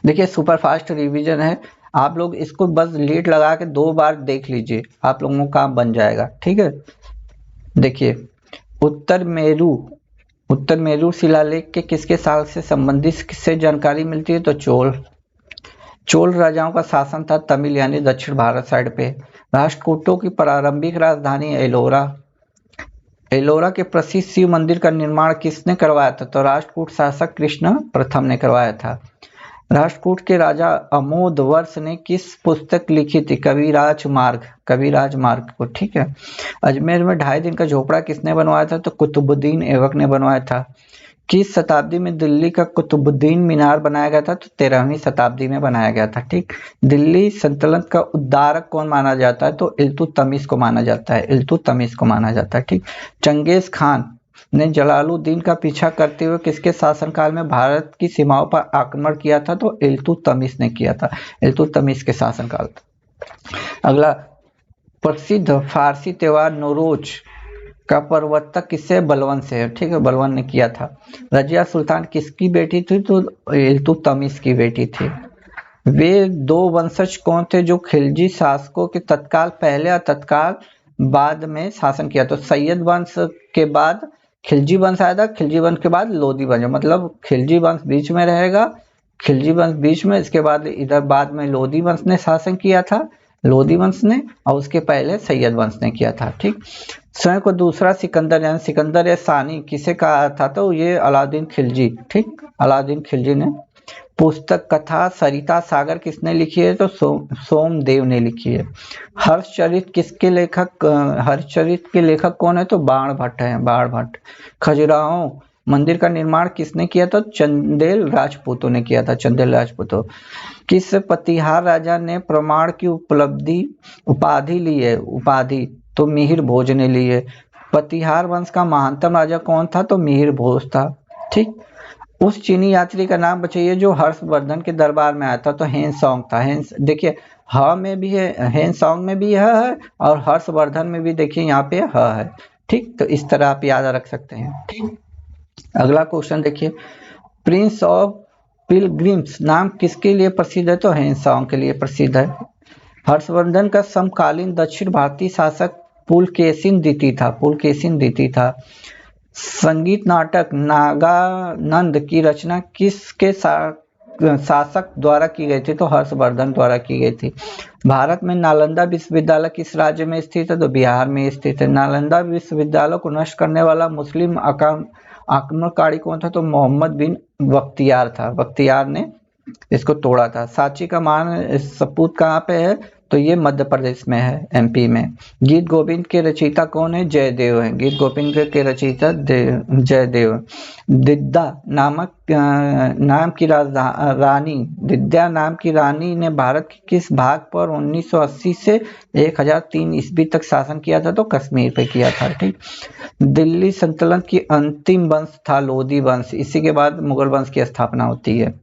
S1: देखिए, सुपर फास्ट रिवीजन है, आप लोग इसको बस लीड लगा के 2 बार देख लीजिए, आप लोगों का काम बन जाएगा। ठीक है। देखिए, उत्तर मेरू शिलालेख के किसके साल से संबंधित किससे जानकारी मिलती है? तो चोल राजाओं का शासन था तमिल यानी दक्षिण भारत साइड पे। राष्ट्रकूटों की प्रारंभिक राजधानी एलोरा के प्रसिद्ध शिव मंदिर का निर्माण किसने करवाया था? तो राष्ट्रकूट शासक कृष्ण प्रथम ने करवाया था। राष्ट्रकूट के राजा अमोद वर्ष ने किस पुस्तक लिखी थी? कविराज मार्ग को। ठीक है। अजमेर में 2.5 दिन का झोपड़ा किसने बनवाया था? तो कुतुबुद्दीन ऐबक ने बनवाया था। किस शताब्दी में दिल्ली का कुतुबुद्दीन मीनार बनाया गया था? तो 13वीं शताब्दी में बनाया गया था। ठीक। दिल्ली सल्तनत का उद्धारक कौन माना जाता है? तो इल्तुतमिश को माना जाता है। ठीक। चंगेज खान ने जलालुद्दीन का पीछा करते हुए किसके शासनकाल में भारत की सीमाओं पर आक्रमण किया था? तो इल्तुतमिश ने किया था, इल्तुतमिश के शासनकाल। अगला, प्रसिद्ध फारसी त्योहार नौरोज का प्रवर्तक किससे? बलबन से है। ठीक है, बलबन ने किया था। रजिया सुल्तान किसकी बेटी थी? तो इल्तुतमिश की बेटी थी। वे 2 वंशज कौन थे जो खिलजी शासकों के तत्काल पहले और तत्काल बाद में शासन किया? तो सैयद वंश के बाद खिलजी वंश आया था, खिलजी वंश के बाद लोधी वंश, मतलब खिलजी वंश बीच में रहेगा, इसके बाद इधर बाद में लोधी वंश ने शासन किया था, और उसके पहले सैयद वंश ने किया था। ठीक। स्वयं को दूसरा सिकंदर यानी सिकंदर या सानी किसे कहा था? तो ये अलाउद्दीन खिलजी। ठीक, अलाउद्दीन खिलजी ने। पुस्तक कथा सरिता सागर किसने लिखी है? तो सोमदेव ने लिखी है। हर्षचरित के लेखक कौन है? तो बाण भट्ट। खजुराहो मंदिर का निर्माण किसने किया था? चंदेल राजपूतों ने किया था, किस प्रतिहार राजा ने प्रमाण की उपाधि ली है? तो मिहिर भोज ने ली है। प्रतिहार वंश का महानतम राजा कौन था? तो मिहिर भोज था। ठीक। उस चीनी यात्री का नाम बताइए जो हर्षवर्धन के दरबार में आया था? तो हेनसोंग था। देखिए, में भी है, हेनसोंग में भी है और हर्षवर्धन में भी देखिए यहाँ पे है। ठीक, तो इस तरह आप याद रख सकते हैं। ठीक। अगला क्वेश्चन देखिए, प्रिंस ऑफ पिलग्रिम्स नाम किसके लिए प्रसिद्ध है? तो हेनसोंग के लिए प्रसिद्ध है। हर्षवर्धन का समकालीन दक्षिण भारतीय शासक पुलकेशिन द्वितीय था। संगीत नाटक नागानंद की रचना किसके शासक द्वारा की गई थी? तो हर्षवर्धन द्वारा की गई थी। भारत में नालंदा विश्वविद्यालय किस राज्य में स्थित है? तो बिहार में स्थित है। नालंदा विश्वविद्यालय को नष्ट करने वाला मुस्लिम आक्रमणकारी कौन था? तो मोहम्मद बिन बख्तियार था। बख्तियार ने इसको तोड़ा था। सांची का महान सपूत कहाँ पे है? तो ये मध्य प्रदेश में है, एमपी में। गीत गोविंद के रचयिता कौन है? जयदेव है। गीत गोविंद के रचयिता जयदेव। दिद्या नाम की रानी ने भारत के किस भाग पर 1980 से 1003 ईस्वी तक शासन किया था? तो कश्मीर पे किया था। ठीक। दिल्ली सल्तनत की अंतिम वंश था लोधी वंश, इसी के बाद मुगल वंश की स्थापना होती है।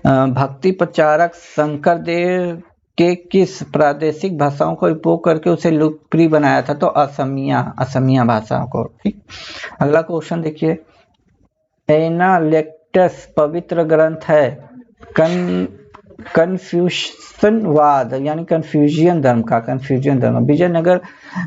S1: भक्ति प्रचारक शंकरदेव के किस प्रादेशिक भाषाओं का उपयोग करके उसे लोकप्रिय बनाया था? तो असमिया भाषाओं को। ठीक। अगला क्वेश्चन देखिए, एनालेक्टस पवित्र ग्रंथ है कन्फ्यूशनवाद यानी कन्फ्यूजियन धर्म का, कन्फ्यूजियन धर्म। विजयनगर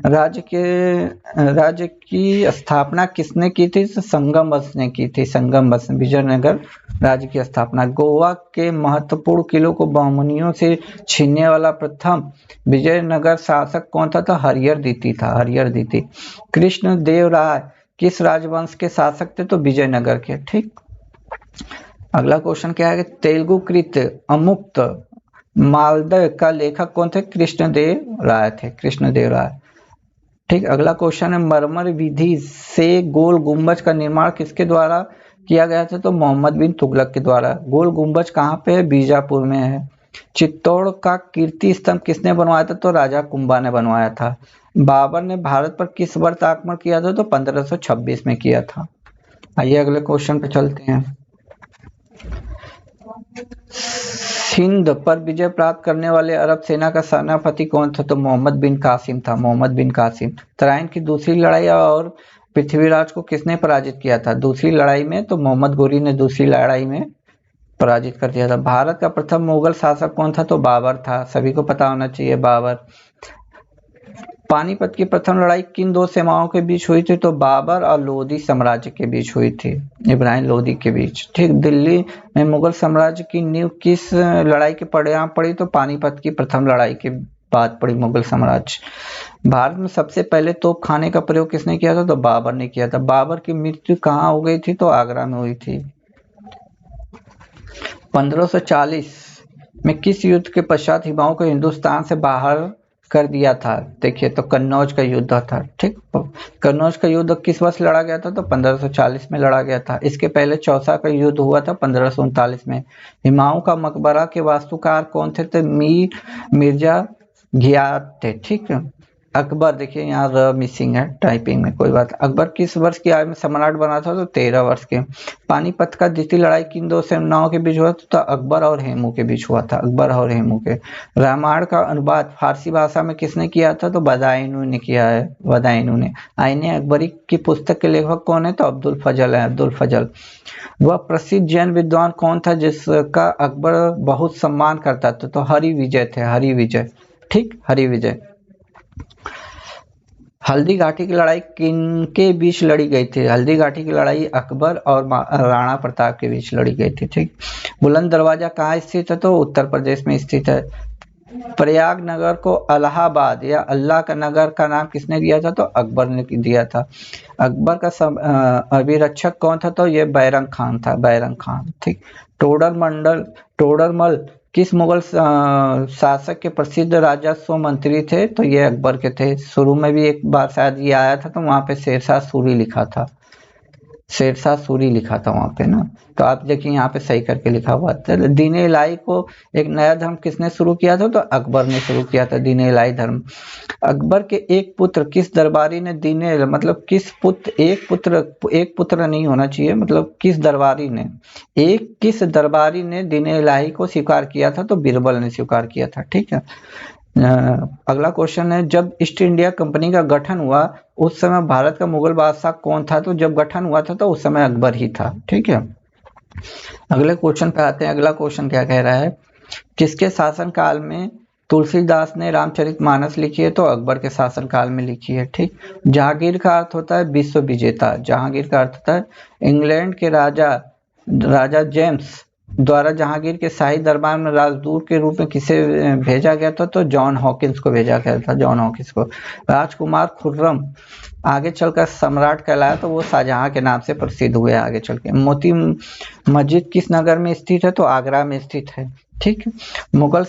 S1: राज्य की स्थापना किसने की थी? संगम वंश ने की थी, संगम वंश ने विजयनगर राज्य की स्थापना। गोवा के महत्वपूर्ण किलों को बहमनियों से छीनने वाला प्रथम विजयनगर शासक कौन था? हरिहर द्वितीय था, हरिहर द्वितीय। कृष्णदेव राय किस राजवंश के शासक थे? तो विजयनगर के। ठीक, अगला क्वेश्चन क्या है? तेलुगु कृत अमुक्त मालदह का लेखक कौन थे? कृष्णदेव राय थे, कृष्णदेव राय। ठीक, अगला क्वेश्चन है मरमर विधि से गोल गुंबज का निर्माण किसके द्वारा किया गया था? तो मोहम्मद बिन तुगलक के द्वारा। गोल गुंबज कहाँ पे है? बीजापुर में है। चित्तौड़ का कीर्ति स्तंभ किसने बनवाया था? तो राजा कुंभा ने बनवाया था। बाबर ने भारत पर किस वर्ष आक्रमण किया था? तो 1526 में किया था। आइए अगले क्वेश्चन पे चलते हैं। सिंध पर विजय प्राप्त करने वाले अरब सेना का सेनापति कौन था? तो मोहम्मद बिन कासिम था, मोहम्मद बिन कासिम। तराइन की दूसरी लड़ाई और पृथ्वीराज को किसने पराजित किया था? दूसरी लड़ाई में तो मोहम्मद गोरी ने दूसरी लड़ाई में पराजित कर दिया था। भारत का प्रथम मुगल शासक कौन था? तो बाबर था, सभी को पता होना चाहिए, बाबर। पानीपत की प्रथम लड़ाई किन दो सेनाओं के बीच हुई थी? तो बाबर और लोधी साम्राज्य के बीच हुई थी, इब्राहिम लोधी के बीच। ठीक, दिल्ली में मुगल साम्राज्य की नींव किस लड़ाई के परिणाम पड़ी? तो पानीपत की प्रथम लड़ाई के बाद पड़ी मुगल साम्राज्य। भारत में सबसे पहले तोप खाने का प्रयोग किसने किया था? तो बाबर ने किया था। बाबर की मृत्यु कहाँ हो गई थी? तो आगरा में हुई थी। 1540 में किस युद्ध के पश्चात हिमाओं को हिंदुस्तान से बाहर कर दिया था? देखिए, तो कन्नौज का युद्ध था। ठीक, कन्नौज का युद्ध किस वर्ष लड़ा गया था? तो 1540 में लड़ा गया था। इसके पहले चौसा का युद्ध हुआ था 1539 में। हिमाओं का मकबरा के वास्तुकार कौन थे? तो मीर मिर्जा घियात थे। ठीक है, अकबर, देखिए यहाँ र मिसिंग है टाइपिंग में, कोई बात। अकबर किस वर्ष की आयु में सम्राट बना था? तो 13 वर्ष के। पानीपत का द्वितीय लड़ाई किन दो सेनाओं के बीच हुआ था? तो अकबर और हेमू के बीच हुआ था, अकबर और हेमू के। रामायण का अनुवाद फारसी भाषा में किसने किया था? तो बदायूं ने किया है, बदायूं ने। आईने अकबरी की पुस्तक के लेखक कौन है? तो अब्दुल फजल है, अब्दुल फजल। वह प्रसिद्ध जैन विद्वान कौन था जिसका अकबर बहुत सम्मान करता था? तो हरि विजय थे, हरि विजय। ठीक, हरि विजय। हल्दी घाटी की लड़ाई किनके बीच लड़ी गई थी? हल्दी घाटी की लड़ाई अकबर और राणा प्रताप के बीच लड़ी गई थी। ठीक, बुलंद दरवाजा कहाँ स्थित है? तो उत्तर प्रदेश में स्थित है। प्रयाग नगर को इलाहाबाद या अल्लाह का नगर का नाम किसने दिया था? तो अकबर ने दिया था। अकबर का अभिरक्षक कौन था? तो ये बैरंग खान था, बैरंग खान। ठीक, टोडरमल किस मुगल शासक के प्रसिद्ध राजस्व मंत्री थे? तो ये अकबर के थे। शुरू में भी एक बार शायद ये आया था, तो वहां पे शेरशाह सूरी लिखा था, शेरशाह सूरी लिखा था वहां पे ना। तो आप देखिए यहाँ पे सही करके लिखा हुआ था। दीन इलाही को एक नया धर्म किसने शुरू किया था? तो अकबर ने शुरू किया था दीन इलाही धर्म। अकबर के एक पुत्र किस दरबारी ने मतलब किस पुत्र, एक पुत्र नहीं होना चाहिए, मतलब किस दरबारी ने, किस दरबारी ने दीन इलाही को स्वीकार किया था? तो बीरबल ने स्वीकार किया था। ठीक है, अगला क्वेश्चन है जब ईस्ट इंडिया कंपनी का गठन हुआ उस समय भारत का मुगल बादशाह कौन था? तो जब गठन हुआ था तो उस समय अकबर ही था। ठीक है, अगले क्वेश्चन पे आते हैं। अगला क्वेश्चन क्या कह रहा है? किसके शासन काल में तुलसीदास ने रामचरितमानस लिखी है? तो अकबर के शासन काल में लिखी है। ठीक, जहांगीर का अर्थ होता है विश्व विजेता, जहांगीर का अर्थ होता है। इंग्लैंड के राजा जेम्स द्वारा जहांगीर के शाही दरबार में राजदूत के रूप में किसे भेजा गया था? तो जॉन हॉकिंस को भेजा गया था, जॉन हॉकिंस को। राजकुमार खुर्रम आगे चलकर सम्राट कहलाया, तो वो शाहजहां के नाम से प्रसिद्ध हुए आगे चल के। मोती मस्जिद किस नगर में स्थित है? तो आगरा में स्थित है। ठीक, मुगल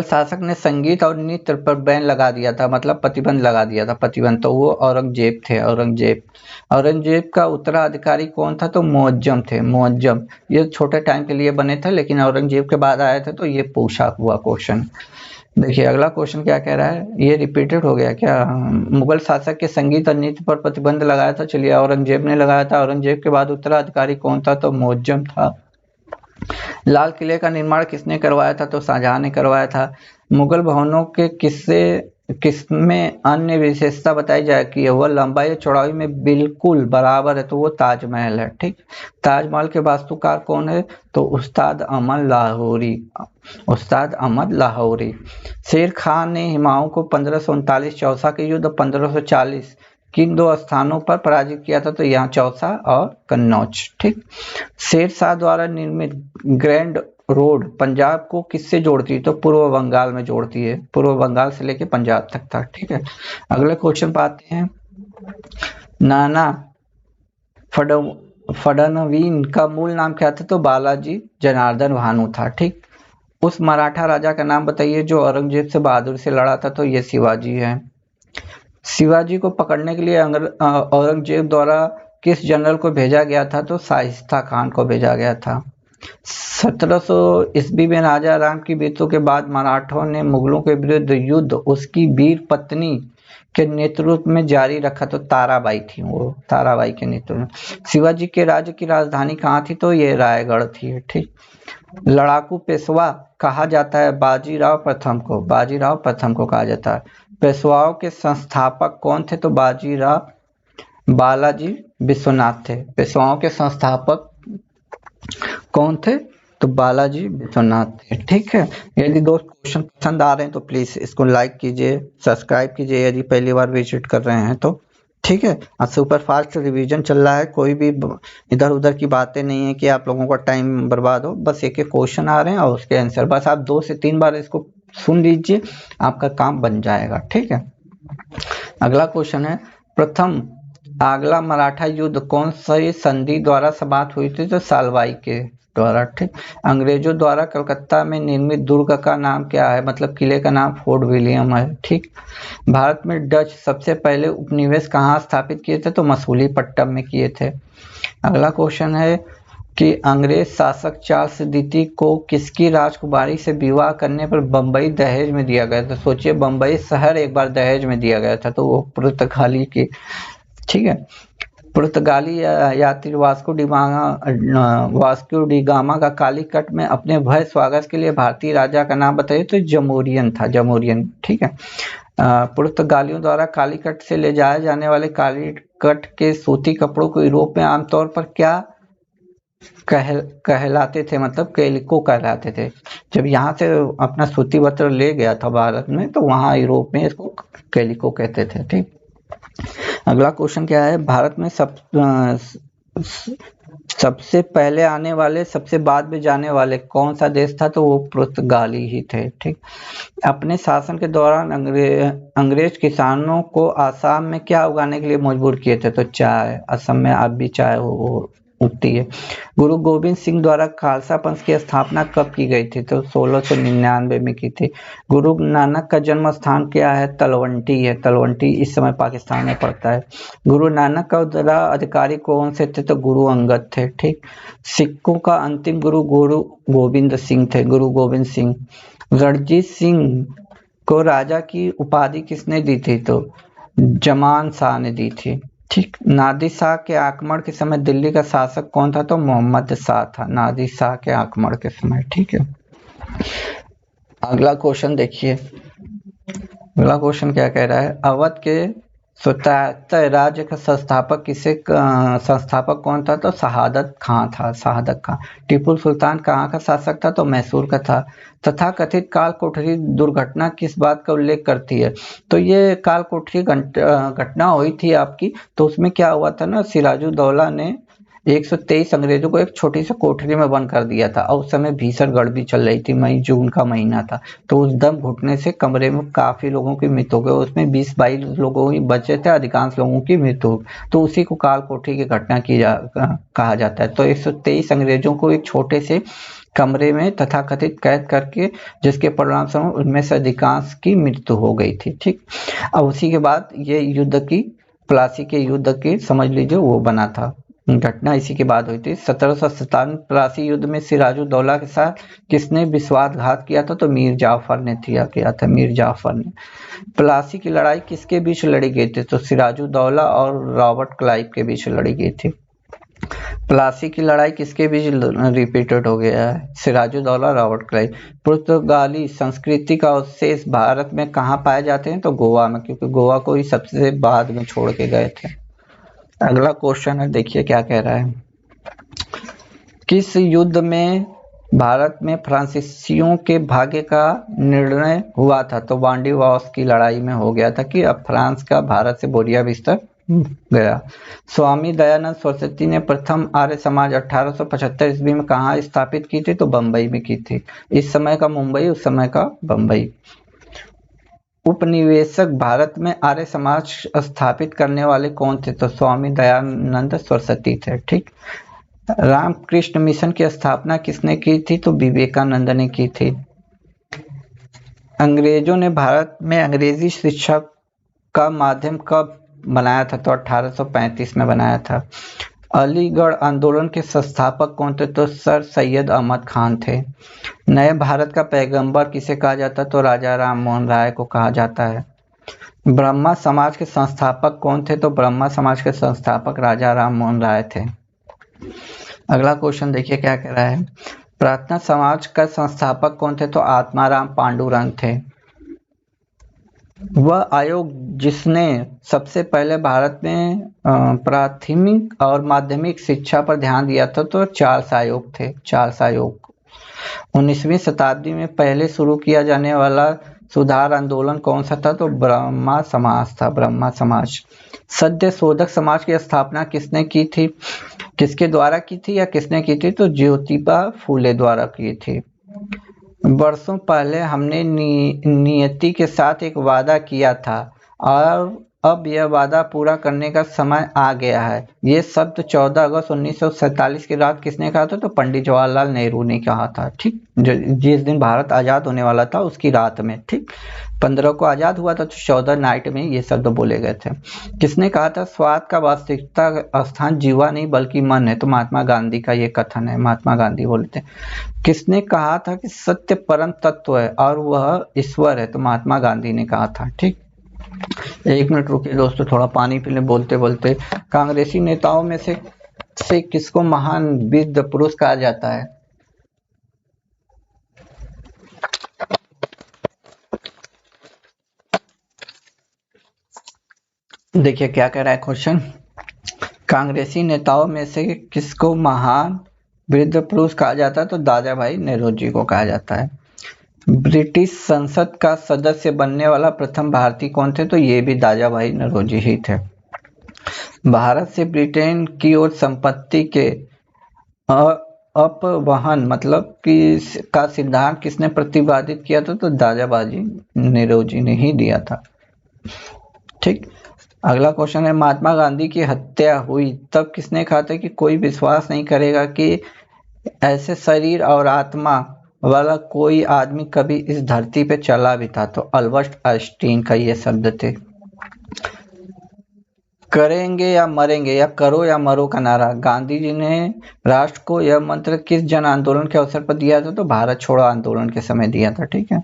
S1: शासक ने संगीत और नृत्य पर बैन लगा दिया था, मतलब प्रतिबंध लगा दिया था, प्रतिबंध। तो वो औरंगजेब थे, औरंगजेब का उत्तराधिकारी कौन था? तो मुअज्जम थे, मुअज्जम। ये छोटे टाइम के लिए बने थे, लेकिन औरंगजेब के बाद आए थे, तो ये पूछा हुआ क्वेश्चन। देखिए अगला क्वेश्चन क्या कह रहा है, ये रिपीटेड हो गया क्या? मुगल शासक के संगीत और नृत्य पर प्रतिबंध लगाया था, चलिए औरंगजेब ने लगाया था। औरंगजेब के बाद उत्तराधिकारी कौन था? तो मुअज्जम था। लाल किले का निर्माण किसने करवाया था? तो शाहजहां ने करवाया था। मुगल भवनों के किसमें अन्य विशेषता बताई जाए कि वह लंबाई या चौड़ाई में बिल्कुल बराबर है, तो वो ताजमहल है। ठीक, ताजमहल के वास्तुकार कौन है? तो उस्ताद अहमद लाहौरी, उस्ताद अहमद लाहौरी। शेर खान ने हुमायूं को 1539 चौसा के युद्ध 1540 किन दो स्थानों पर पराजित किया था? तो यहाँ चौसा और कन्नौज। ठीक, शेर शाह द्वारा निर्मित ग्रैंड रोड पंजाब को किससे जोड़ती है? तो पूर्व बंगाल में जोड़ती है, पूर्व बंगाल से लेके पंजाब तक था। ठीक है, अगले क्वेश्चन पर आते हैं। नाना फडणवीन का मूल नाम क्या था? तो बालाजी जनार्दन भानु था। ठीक, उस मराठा राजा का नाम बताइए जो औरंगजेब से बहादुरी से लड़ा था? तो ये शिवाजी है। शिवाजी को पकड़ने के लिए औरंगजेब द्वारा किस जनरल को भेजा गया था? तो शाइस्ता खान को भेजा गया था। 1700 ईस्वी में राजा राम की मृत्यु के बाद मराठों ने मुगलों के विरुद्ध युद्ध उसकी वीर पत्नी के नेतृत्व में जारी रखा। तो ताराबाई थी, वो ताराबाई के नेतृत्व में। शिवाजी के राज्य की राजधानी कहाँ थी? तो ये रायगढ़ थी। ठीक, लड़ाकू पेशवा कहा जाता है बाजीराव प्रथम को, बाजीराव प्रथम को कहा जाता है। पेशवाओं के संस्थापक कौन थे? तो बालाजी विश्वनाथ थे। पेशवाओं के संस्थापक कौन थे? तो बालाजी विश्वनाथ थे। ठीक है, यदि दोस्त क्वेश्चन पसंद आ रहे हैं तो प्लीज इसको लाइक कीजिए, सब्सक्राइब कीजिए यदि पहली बार विजिट कर रहे हैं तो। ठीक है, आज सुपर फास्ट रिवीजन चल रहा है, कोई भी इधर उधर की बातें नहीं है कि आप लोगों का टाइम बर्बाद हो। बस एक एक क्वेश्चन आ रहे हैं और उसके आंसर, बस आप 2 से 3 बार इसको सुन लीजिए, आपका काम बन जाएगा। ठीक है, अगला क्वेश्चन है, प्रथम आगला मराठा युद्ध कौन सी संधि द्वारा समाप्त हुई थी? तो सालवाई के द्वारा। ठीक, अंग्रेजों द्वारा कलकत्ता में निर्मित दुर्ग का नाम क्या है? मतलब किले का नाम फोर्ट विलियम है। ठीक, भारत में डच सबसे पहले उपनिवेश कहाँ स्थापित किए थे? तो मसूलीपट्टनम में किए थे। अगला क्वेश्चन है कि अंग्रेज शासक चार्ल्स द्वितीय को किसकी राजकुमारी से विवाह करने पर बंबई दहेज में दिया गया था? सोचिए, बंबई शहर एक बार दहेज में दिया गया था, तो वो पुर्तगाली की। ठीक है, पुर्तगाली यात्री वास्को डी गामा का कालीकट में अपने भव्य स्वागत के लिए भारतीय राजा का नाम बताइए? तो जमोरियन था, जमोरियन। ठीक है, पुर्तगालियों द्वारा कालीकट से ले जाए जाने वाले कालीकट के सूती कपड़ों को यूरोप में आमतौर पर क्या कहलाते थे? मतलब कैलिको कहलाते थे। जब यहाँ से अपना सूती वस्त्र ले गया था भारत में, तो वहाँ यूरोप में इसको कैलिको कहते थे। ठीक, अगला क्वेश्चन क्या है, भारत में सबसे पहले आने वाले सबसे बाद में जाने वाले कौन सा देश था? तो वो पुर्तगाली ही थे। ठीक, अपने शासन के दौरान अंग्रेज किसानों को आसाम में क्या उगाने के लिए मजबूर किए थे? तो चाय, असम में अब भी चाय उगती है। गुरु गोविंद सिंह द्वारा खालसा पंथ की स्थापना कब की गई थी? तो 1699 में की थी। गुरु नानक का जन्म स्थान क्या है? तलवंटी है, तलवंटी इस समय पाकिस्तान में पड़ता है। गुरु नानक का उत्तराधिकारी कौन से थे? तो गुरु अंगद थे। ठीक, सिखों का अंतिम गुरु गुरु गोविंद सिंह थे, गुरु गोविंद सिंह। रणजीत सिंह को राजा की उपाधि किसने दी थी? तो जमान शाह ने दी थी। ठीक, नादिर शाह के आक्रमण के समय दिल्ली का शासक कौन था? तो मोहम्मद शाह था, नादिर शाह के आक्रमण के समय। ठीक है, अगला क्वेश्चन देखिए, अगला क्वेश्चन क्या कह रहा है, अवध के स्वतंत्र राज्य का संस्थापक कौन था? तो शहादत खां था, शहादत खां। टीपू सुल्तान कहाँ का शासक था? तो मैसूर का था। तथा कथित काल कोठरी दुर्घटना किस बात का उल्लेख करती है? तो ये काल कोठरी घटना हुई थी आपकी, तो उसमें क्या हुआ था ना, सिराजुद्दौला ने 123 अंग्रेजों को एक छोटी सी कोठरी में बंद कर दिया था, और उस समय भीषण गर्मी चल रही थी, मई जून का महीना था। तो उस दम घुटने से कमरे में काफी लोगों की मृत्यु हो गई, उसमें 20-22 लोगों ही बचे थे, अधिकांश लोगों की मृत्यु हो गई। तो उसी को काल कोठरी की घटना कहा जाता है। तो 123 अंग्रेजों को एक छोटे से कमरे में तथाकथित कैद करके, जिसके परिणाम स्वरूप उनमें से अधिकांश की मृत्यु हो गई थी। ठीक, अब उसी के बाद ये युद्ध की, प्लासी के युद्ध की समझ लीजिए वो बना था, घटना इसी के बाद हुई थी। 1797 प्लासी युद्ध में सिराजुद्दौला के साथ किसने विश्वासघात किया था? तो मीर जाफर ने किया था, मीर जाफर ने। प्लासी की लड़ाई किसके बीच लड़ी गई थी? तो सिराजुद्दौला और रॉबर्ट क्लाइव के बीच लड़ी गई थी। प्लासी की लड़ाई किसके बीच रिपीटेड हो गया है? Sirajuddaula, Robert Clive. पुर्तगाली संस्कृति का अवशेष भारत में कहाँ पाए जाते हैं? तो गोवा में, क्योंकि गोवा को ही सबसे बाद में छोड़ के गए थे। अगला क्वेश्चन है, देखिए क्या कह रहा है। किस युद्ध में भारत में फ्रांसीसियों के भाग्य का निर्णय हुआ था? तो वांडीवास की लड़ाई में हो गया था कि अब फ्रांस का भारत से बोरिया बिस्तर गया। स्वामी दयानंद सरस्वती ने प्रथम आर्य समाज 1875 ईस्वी में कहाँ स्थापित की थी? तो बंबई में की थी। इस समय का मुंबई, उस समय का बंबई। उपनिवेशक भारत में आर्य समाज स्थापित करने वाले कौन थे? तो स्वामी दयानंद सरस्वती थे। ठीक। रामकृष्ण मिशन की स्थापना किसने की थी? तो विवेकानंद ने की थी। अंग्रेजों ने भारत में अंग्रेजी शिक्षा का माध्यम कब बनाया था? तो 1835 में बनाया था। अलीगढ़ आंदोलन के संस्थापक कौन थे? तो सर सैयद अहमद खान थे। नए भारत का पैगंबर किसे कहा जाता है? तो राजा राम मोहन राय को कहा जाता है। ब्रह्मा समाज के संस्थापक कौन थे? तो ब्रह्मा समाज के संस्थापक राजा राम मोहन राय थे। अगला क्वेश्चन देखिए क्या कह रहा है। प्रार्थना समाज का संस्थापक कौन थे? तो आत्माराम पांडुरंग थे। वह आयोग जिसने सबसे पहले भारत में प्राथमिक और माध्यमिक शिक्षा पर ध्यान दिया था, तो चार्ल्स आयोग थे। चार्ल्स आयोग। 19वीं शताब्दी में पहले शुरू किया जाने वाला सुधार आंदोलन कौन सा था? तो ब्रह्मा समाज था। ब्रह्मा समाज। सत्य शोधक समाज की स्थापना किसने की थी? किसके द्वारा की थी या किसने की थी? तो ज्योतिबा फूले द्वारा की थी। वर्षों पहले हमने नियति के साथ एक वादा किया था और अब यह वादा पूरा करने का समय आ गया है। ये शब्द 14 अगस्त 1947 की रात किसने कहा था? तो पंडित जवाहरलाल नेहरू ने कहा था। ठीक। जिस दिन भारत आजाद होने वाला था उसकी रात में। ठीक। 15 को आजाद हुआ था, तो 14 नाइट में ये शब्द बोले गए थे। किसने कहा था स्वाद का वास्तविकता स्थान जीवा नहीं बल्कि मन है? तो महात्मा गांधी का ये कथन है। महात्मा गांधी बोलते हैं। किसने कहा था कि सत्य परम तत्व है और वह ईश्वर है? तो महात्मा गांधी ने कहा था। ठीक। एक मिनट रुकिए दोस्तों, थोड़ा पानी पी लें बोलते बोलते। कांग्रेसी नेताओं में से किसको महान विद्ध पुरुष कहा जाता है? देखिए क्या कह रहा है क्वेश्चन। कांग्रेसी नेताओं में से किसको महान वृद्ध पुरुष कहा जाता है? तो दादा भाई नेहरू को कहा जाता है। ब्रिटिश संसद का सदस्य बनने वाला प्रथम भारतीय कौन थे? तो ये भी दादा भाई नेहरू ही थे। भारत से ब्रिटेन की ओर संपत्ति के अपवहन मतलब कि का सिद्धांत किसने प्रतिपादित किया था? तो दादा भाई नेहरू ने ही दिया था। ठीक। अगला क्वेश्चन है, महात्मा गांधी की हत्या हुई तब किसने कहा था कि कोई विश्वास नहीं करेगा कि ऐसे शरीर और आत्मा वाला कोई आदमी कभी इस धरती पे चला भी था? तो अल्बर्ट आइंस्टीन का ये शब्द थे। करेंगे या मरेंगे या करो या मरो का नारा गांधी जी ने राष्ट्र को यह मंत्र किस जन आंदोलन के अवसर पर दिया था? तो भारत छोड़ो आंदोलन के समय दिया था। ठीक है।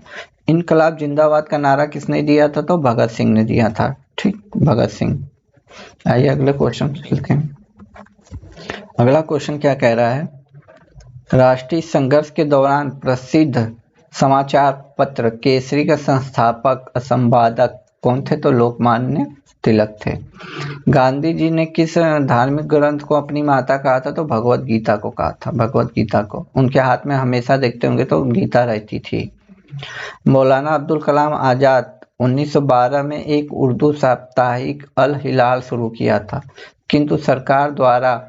S1: इनकलाब जिंदाबाद का नारा किसने दिया था? तो भगत सिंह ने दिया था। ठीक। भगत सिंह। आइए अगले क्वेश्चन चलते हैं। अगला क्वेश्चन क्या कह रहा है। राष्ट्रीय संघर्ष के दौरान प्रसिद्ध समाचार पत्र केसरी का संस्थापक संपादक कौन थे? तो लोकमान्य तिलक थे। गांधी जी ने किस धार्मिक ग्रंथ को अपनी माता कहा था? तो भगवत गीता को कहा था। भगवत गीता को। उनके हाथ में हमेशा देखते होंगे तो गीता रहती थी। मौलाना अब्दुल कलाम आजाद 1912 में एक उर्दू साप्ताहिक अल हिलाल शुरू किया था, किंतु सरकार द्वारा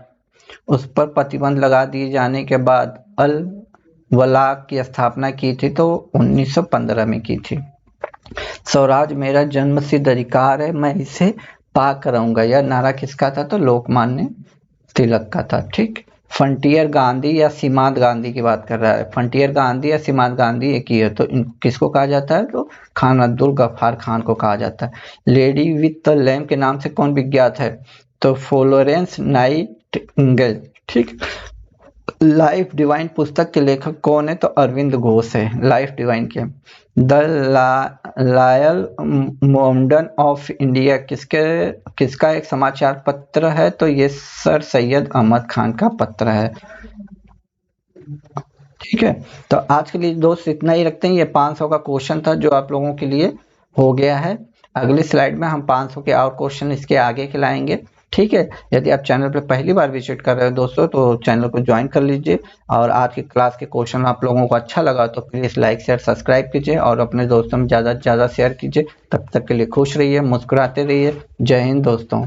S1: उस पर प्रतिबंध लगा दिए जाने के बाद अल वलाग की स्थापना की थी, तो 1915 में की थी। स्वराज मेरा जन्मसिद्ध अधिकार है, मैं इसे पाक रहूंगा, यह नारा किसका था? तो लोकमान्य तिलक का था। ठीक। फ्रंटियर गांधी या सीमांत गांधी की बात कर रहा है। फ्रंटियर गांधी या सीमांत गांधी एक ही है, तो किसको कहा जाता है? तो खान अब्दुल गफ्फार खान को कहा जाता है। लेडी विथ द लैम्प के नाम से कौन विख्यात है? तो फ्लोरेंस नाइटिंगेल। ठीक। लाइफ डिवाइन पुस्तक के लेखक कौन है? तो अरविंद घोष है लाइफ डिवाइन के। The loyal Mohammedan of India किसका एक समाचार पत्र है? तो ये सर सैयद अहमद खान का पत्र है। ठीक है, तो आज के लिए दोस्त इतना ही रखते हैं। ये 500 का क्वेश्चन था जो आप लोगों के लिए हो गया है। अगली स्लाइड में हम 500 के और क्वेश्चन इसके आगे के लाएंगे। ठीक है, यदि आप चैनल पर पहली बार विजिट कर रहे हो दोस्तों तो चैनल को ज्वाइन कर लीजिए, और आज की क्लास के क्वेश्चन आप लोगों को अच्छा लगा तो प्लीज लाइक शेयर सब्सक्राइब कीजिए और अपने दोस्तों में ज़्यादा से ज़्यादा शेयर कीजिए। तब तक के लिए खुश रहिए, मुस्कुराते रहिए। जय हिंद दोस्तों।